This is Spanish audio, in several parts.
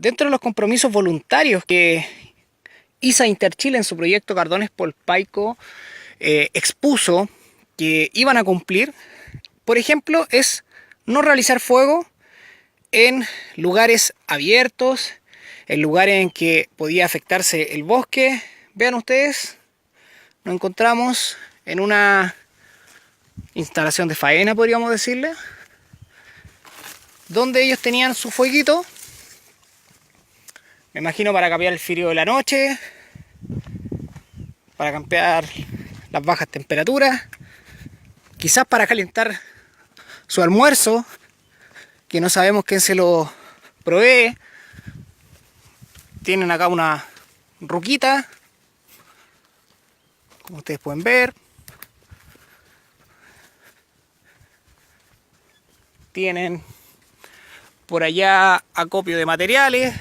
Dentro de los compromisos voluntarios que ISA Interchile en su proyecto Cardones Polpaico expuso que iban a cumplir, por ejemplo, es no realizar fuego en lugares abiertos, en lugares en que podía afectarse el bosque. Vean ustedes, nos encontramos en una instalación de faena, podríamos decirle, donde ellos tenían su fueguito, me imagino para cambiar el frío de la noche, para campear las bajas temperaturas, quizás para calentar su almuerzo, que no sabemos quién se lo provee. Tienen acá una ruquita, como ustedes pueden ver. Tienen por allá acopio de materiales.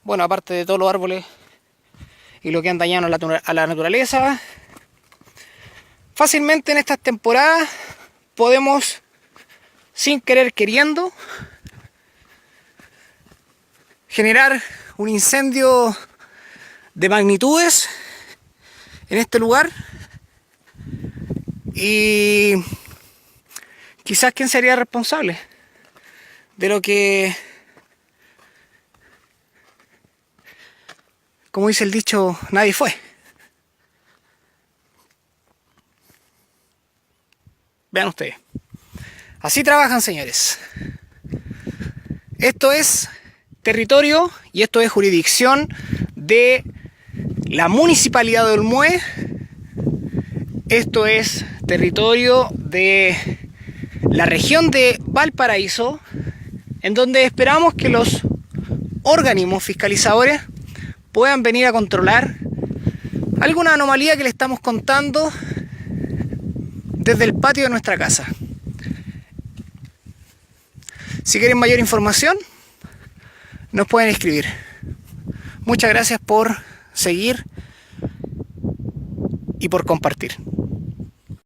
Bueno, aparte de todos los árboles y lo que han dañado a la naturaleza. Fácilmente en estas temporadas podemos, sin querer queriendo, generar un incendio de magnitudes en este lugar. Y quizás quién sería responsable de lo que, como dice el dicho, nadie fue. Vean ustedes. Así trabajan, señores. Esto es territorio y esto es jurisdicción de la Municipalidad de Olmué. Esto es territorio de la región de Valparaíso, en donde esperamos que los organismos fiscalizadores puedan venir a controlar alguna anomalía que le estamos contando desde el patio de nuestra casa. Si quieren mayor información, nos pueden escribir. Muchas gracias por seguir y por compartir.